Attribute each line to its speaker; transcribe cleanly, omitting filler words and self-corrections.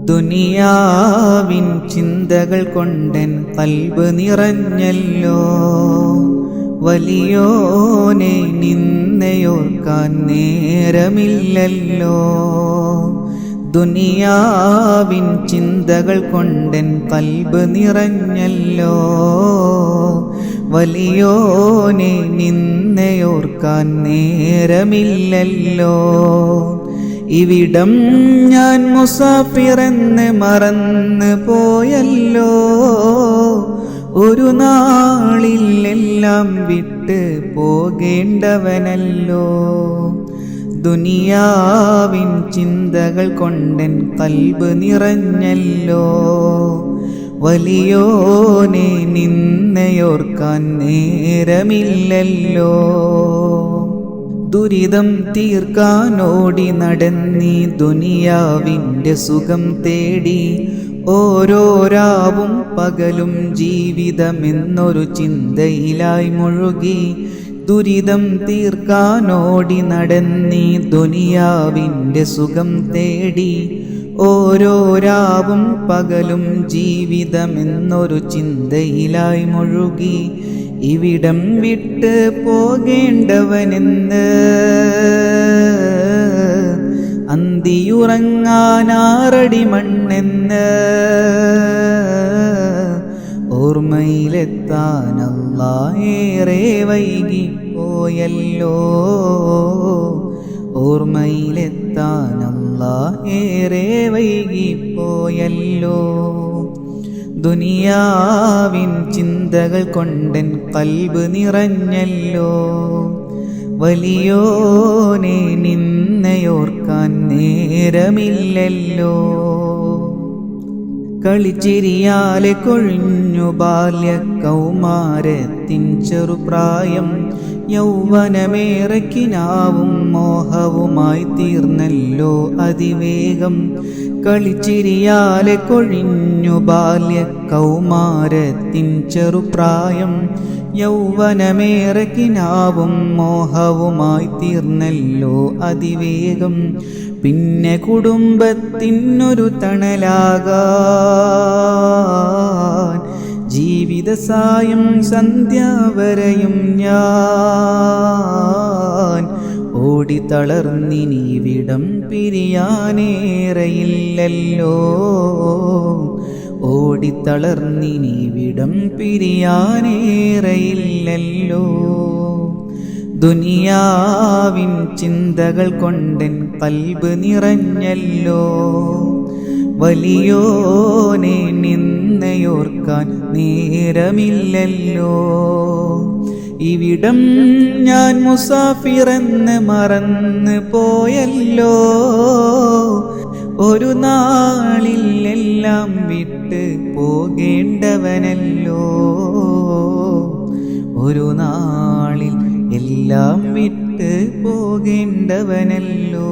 Speaker 1: ദുനിയാവിൻ ചിന്തകൾ കൊണ്ടെൻ ഖൽബ് നിറഞ്ഞല്ലോ. വലിയോനെ നിന്നെയോർക്കാൻ നേരമില്ലല്ലോ. ദുനിയാവിൻ ചിന്തകൾ കൊണ്ടെൻ ഖൽബ് നിറഞ്ഞല്ലോ. വലിയോനെ നിന്നെയോർക്കാൻ നേരമില്ലല്ലോ. ഇവിടം ഞാൻ മുസാഫിറെന്ന് മറന്നു പോയല്ലോ. ഒരു നാളിൽ എല്ലാം വിട്ട് പോകേണ്ടവനല്ലോ. ദുനിയാവിൻ ചിന്തകൾ കൊണ്ടെൻ ഖൽബ് നിറഞ്ഞല്ലോ. വലിയോനെ നിന്നെയോർക്കാൻ നേരമില്ലല്ലോ. ദുരിതം തീർക്കാനോടി നടന്നീ ദുനിയാവിൻ്റെ സുഖം തേടി. ഓരോ രാവും പകലും ജീവിതമെന്നൊരു ചിന്തയിലായി മുഴുകി. ദുരിതം തീർക്കാനോടി നടന്നീ ദുനിയാവിൻ്റെ സുഖം തേടി. ഓരോ രാവും പകലും ജീവിതമെന്നൊരു ചിന്തയിലായി മുഴുകി. ഇവിടം വിട്ട് പോകേണ്ടവനെന്ന് അന്തിയുറങ്ങാനാറടി മണ്ണെന്ന് ഓർമ്മയിലെത്താൻ അല്ലാഹ് ഏറെ വൈകിപ്പോയല്ലോ. ഓർമ്മയിലെത്താൻ അല്ലാഹ് ഏറെ വൈകിപ്പോയല്ലോ. ദുനിയാവിൻ ചിന്തകൾ കൊണ്ടെൻ ഖൽബ് നിറഞ്ഞല്ലോ. വലിയോനെ നിന്നെയോർക്കാൻ നേരമില്ലല്ലോ. കളിച്ചിരിയാലെ കൊഴിഞ്ഞു ബാല്യ കൗമാരത്തിൻ ചെറുപ്രായം. യൗവനമേറക്കിനാവും മോഹവുമായി തീർന്നല്ലോ അതിവേഗം. കളിച്ചിരിയാലെ കൊഴിഞ്ഞു ബാല്യ കൗമാരത്തിൻ ചെറുപ്രായം. യൗവനമേറക്കിനാവും മോഹവുമായി തീർന്നല്ലോ അതിവേഗം. പിന്നെ കുടുംബത്തിനൊരു തണലാകാൻ ജീവിത സായം സന്ധ്യ വരെയും ഞാൻ ഓടിത്തളർന്നിനിവിടം പിരിയാനേറെയില്ലല്ലോ. ഓടിത്തളർന്നിനിവിടം പിരിയാനേറെയില്ലല്ലോ. ദുനിയാവിൻ ചിന്തകൾ കൊണ്ടെൻ ഖൽബ് നിറഞ്ഞല്ലോ. വലിയോനെ നിന്നെയോർക്കാൻ നേരമില്ലല്ലോ. ഇവിടം ഞാൻ മുസാഫിറെന്ന് മറന്നു പോയല്ലോ. ഒരു നാളിൽ എല്ലാം വിട്ട് പോകേണ്ടവനല്ലോ. ഒരു നാളിൽ എല്ലാം വിട്ട് പോകേണ്ടവനല്ലോ.